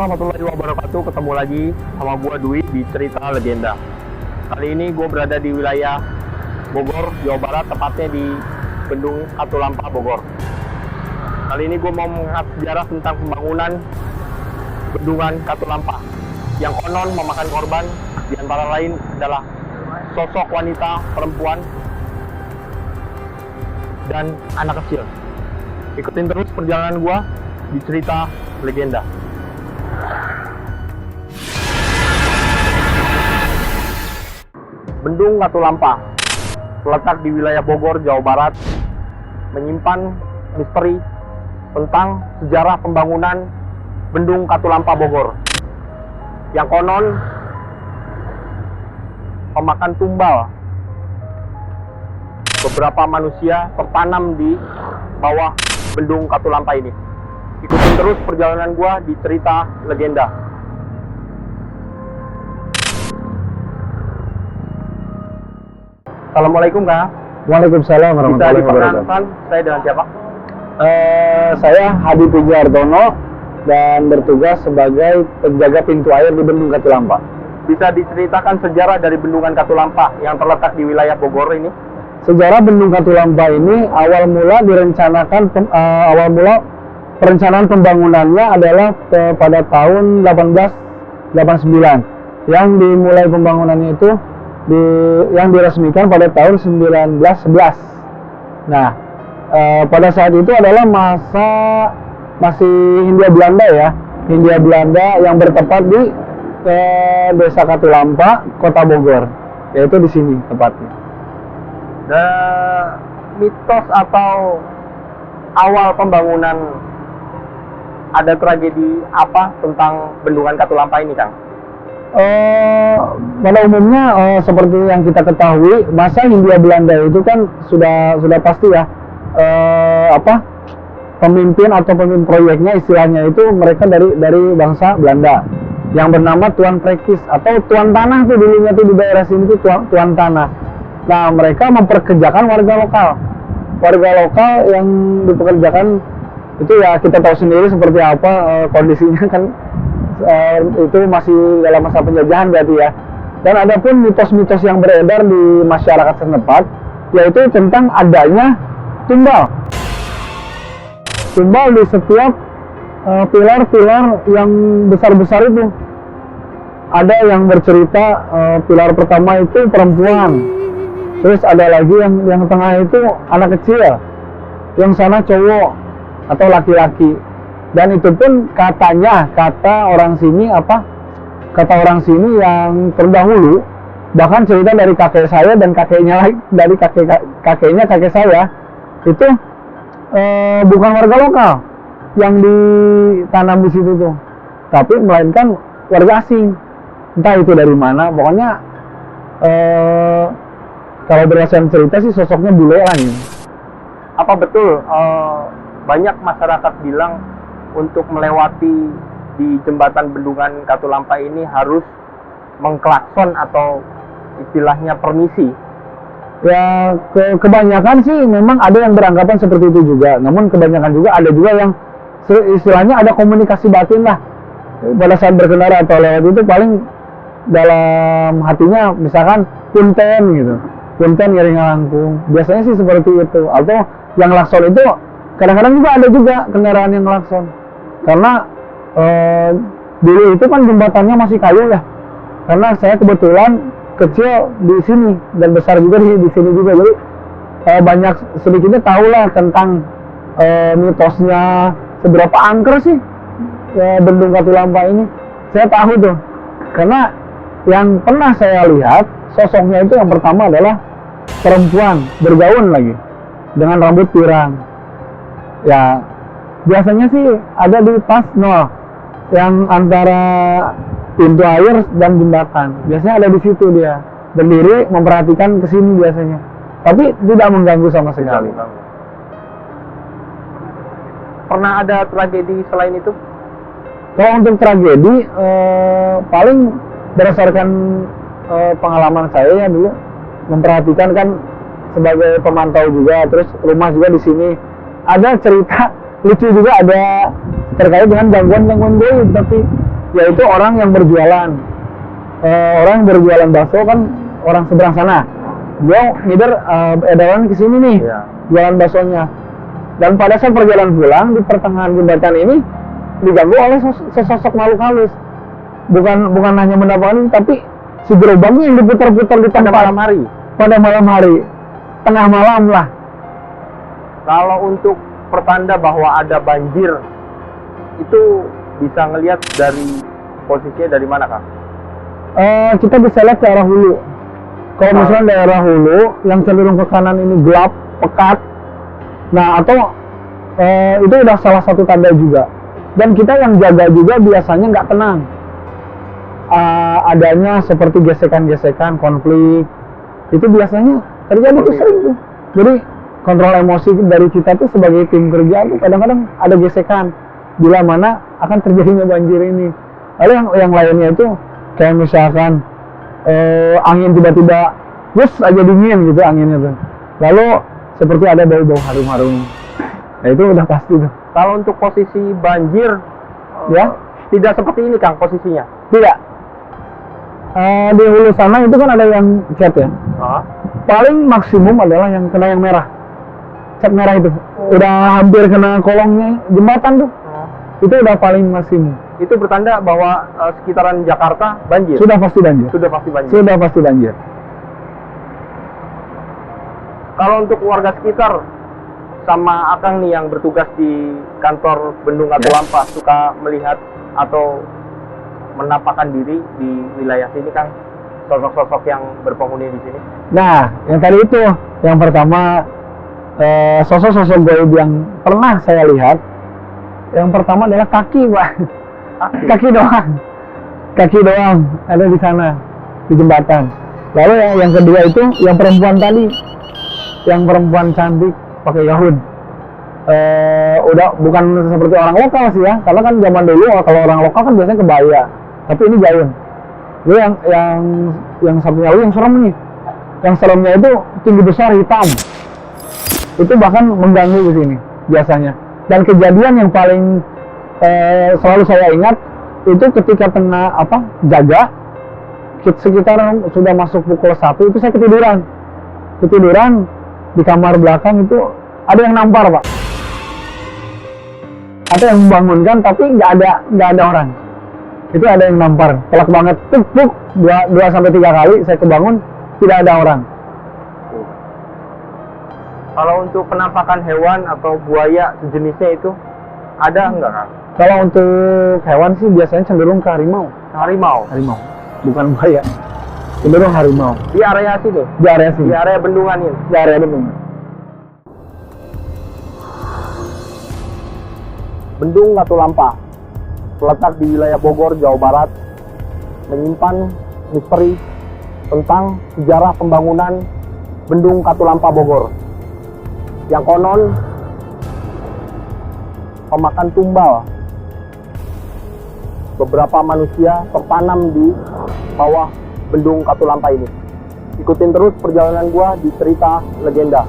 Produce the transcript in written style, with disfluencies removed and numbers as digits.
warahmatullahi wabarakatuh. Ketemu lagi sama gua Dwi di Cerita Legenda. Kali ini gua berada di wilayah Bogor, Jawa Barat, tepatnya di Bendung Katulampa, Bogor. Kali ini gua mau mengangkat sejarah tentang pembangunan Bendungan Katulampa yang konon memakan korban, di antara lain adalah sosok wanita, perempuan, dan anak kecil. Ikutin terus perjalanan gua di Cerita Legenda. Bendung Katulampa terletak di wilayah Bogor, Jawa Barat, menyimpan misteri tentang sejarah pembangunan Bendung Katulampa Bogor yang konon memakan tumbal beberapa manusia tertanam di bawah Bendung Katulampa ini. Ikutin terus perjalanan gua di Cerita Legenda. Assalamualaikum, Kak. Waalaikumsalam Bisa warahmatullahi wabarakatuh. diperkenalkan saya dengan siapa? Saya Hadi Pujiartono dan bertugas sebagai penjaga pintu air di Bendung Katulampa. Bisa diceritakan sejarah dari Bendungan Katulampa yang terletak di wilayah Bogor ini? Sejarah Bendung Katulampa ini awal mula perencanaan pembangunannya adalah pada tahun 1889. Yang dimulai pembangunannya itu yang diresmikan pada tahun 1911. Nah, pada saat itu adalah masa masih Hindia Belanda ya, Hindia Belanda yang bertempat di Desa Katulampa, Kota Bogor, yaitu di sini tepatnya. Mitos atau awal pembangunan, ada tragedi apa tentang Bendungan Katulampa ini, Kang? Pada umumnya seperti yang kita ketahui, masa Hindia Belanda itu kan sudah pasti ya, pemimpin atau pemimpin proyeknya istilahnya itu mereka dari bangsa Belanda yang bernama Tuan Prekis atau Tuan Tanah tuh dulunya tuh di daerah sini tuh Tuan Tanah. Nah, mereka memperkerjakan warga lokal yang dipekerjakan itu ya kita tahu sendiri seperti apa kondisinya kan. Itu masih dalam masa penjajahan berarti ya. Dan ada pun mitos-mitos yang beredar di masyarakat setempat, yaitu tentang adanya tumbal di setiap pilar-pilar yang besar-besar itu. Ada yang bercerita pilar pertama itu perempuan, terus ada lagi yang tengah itu anak kecil, yang sana cowok atau laki-laki. Dan itu pun kata orang sini yang terdahulu, bahkan cerita dari kakek saya dan kakeknya dari kakeknya kakek saya itu bukan warga lokal yang ditanam di situ tuh, tapi melainkan warga asing, entah itu dari mana. Pokoknya kalau berdasarkan cerita sih sosoknya bule lah ini. Apa betul banyak masyarakat bilang untuk melewati di jembatan Bendungan Katulampa ini harus mengklakson atau istilahnya permisi? Ya, kebanyakan sih memang ada yang beranggapan seperti itu juga. Namun kebanyakan juga ada juga yang istilahnya ada komunikasi batin lah. Pada saat berkendara atau lewat itu paling dalam hatinya misalkan punten gitu. Punten ngiring langkung. Biasanya sih seperti itu. Atau yang klakson itu kadang-kadang juga ada juga kendaraan yang klakson. Karena dulu itu kan jembatannya masih kayu ya. Karena saya kebetulan kecil di sini dan besar juga di sini juga. Jadi banyak sedikitnya tahu lah tentang mitosnya, seberapa angker sih Bendung Katulampa ini. Saya tahu tuh. Karena yang pernah saya lihat sosoknya itu yang pertama adalah perempuan bergaun lagi dengan rambut pirang. Ya, biasanya sih ada di pas yang antara pintu air dan jembatan. Biasanya ada di situ dia berdiri memperhatikan ke sini biasanya. Tapi tidak mengganggu sama sekali. Pernah ada tragedi selain itu? Kalau untuk tragedi paling berdasarkan pengalaman saya ya dulu memperhatikan kan sebagai pemantau juga, terus rumah juga di sini ada cerita lucu juga, ada terkait dengan gangguan gaib. Tapi yaitu orang yang berjualan. Orang yang berjualan bakso kan orang seberang sana. Dia ngider edaran ke sini nih, Iya. jualan baksonya. Dan pada saat perjalanan pulang di pertengahan jembatan ini diganggu oleh sesosok makhluk halus. Bukan hanya mendapatkan, tapi si gerobaknya yang diputar-putar di tempat Pada malam hari. pada malam hari, tengah malam lah. Kalau untuk pertanda bahwa ada banjir, itu bisa ngelihat dari posisinya dari mana, Kang? Kita bisa lihat ke arah hulu. Kalau misalnya daerah hulu yang cenderung ke kanan ini gelap, pekat. Nah, atau itu udah salah satu tanda juga. Dan kita yang jaga juga biasanya nggak tenang. Adanya seperti gesekan-gesekan, konflik. Itu biasanya terjadi tuh sering tuh. Jadi kontrol emosi dari kita tuh sebagai tim kerja tuh kadang-kadang ada gesekan. Bila mana akan terjadinya banjir ini. Lalu yang lainnya itu kayak misalkan angin tiba-tiba bus aja dingin gitu anginnya tuh. Lalu seperti ada bau-bau harum-harum. Nah itu udah pasti tuh. Kalau untuk posisi banjir, Ya, tidak seperti ini, Kang, posisinya. tidak. Di hulu sana itu kan ada yang cat ya. Paling maksimum adalah yang kena yang merah. Cat merah itu. Udah hampir kena kolongnya jembatan tuh. Itu udah paling maksimum. Itu bertanda bahwa sekitaran Jakarta banjir. Sudah pasti banjir. Sudah pasti banjir. Sudah pasti banjir. Kalau untuk warga sekitar sama Akang nih yang bertugas di kantor Bendung Katulampa suka melihat atau menampakkan diri di wilayah sini, Kang, sosok-sosok yang berpenghuni di sini. Nah, yang tadi itu, yang pertama sosok-sosok gaib yang pernah saya lihat, yang pertama adalah kaki, Pak. Kaki doang. Kaki doang ada di sana, di jembatan. Lalu yang kedua itu, yang perempuan tadi. Yang perempuan cantik, pakai gaun. Udah bukan seperti orang lokal sih ya, karena kan zaman dulu kalau orang lokal kan biasanya kebaya. Tapi ini gaun. Lalu yang satunya lagi yang serem nih. Yang seremnya itu tinggi besar hitam. Itu bahkan mengganggu di sini biasanya. Dan kejadian yang paling selalu saya ingat itu ketika tengah jaga sekitar sudah masuk pukul 1 itu saya ketiduran di kamar belakang itu ada yang nampar, Pak. Ada yang membangunkan tapi nggak ada orang. Itu ada yang nampar, telak banget, tuk 2-3 kali saya kebangun tidak ada orang. Kalau untuk penampakan hewan atau buaya sejenisnya itu ada enggak, Kang? Kalau untuk hewan sih biasanya cenderung ke harimau. Harimau. Harimau, bukan buaya. Cenderung harimau. Di area sini, Di area sini. di area bendungan ini. Di area bendungan. Bendung Katulampa terletak di wilayah Bogor, Jawa Barat, menyimpan misteri tentang sejarah pembangunan Bendung Katulampa Bogor. Yang konon pemakan tumbal beberapa manusia tertanam di bawah Bendung Katulampa ini. Ikutin terus perjalanan gua di cerita legenda.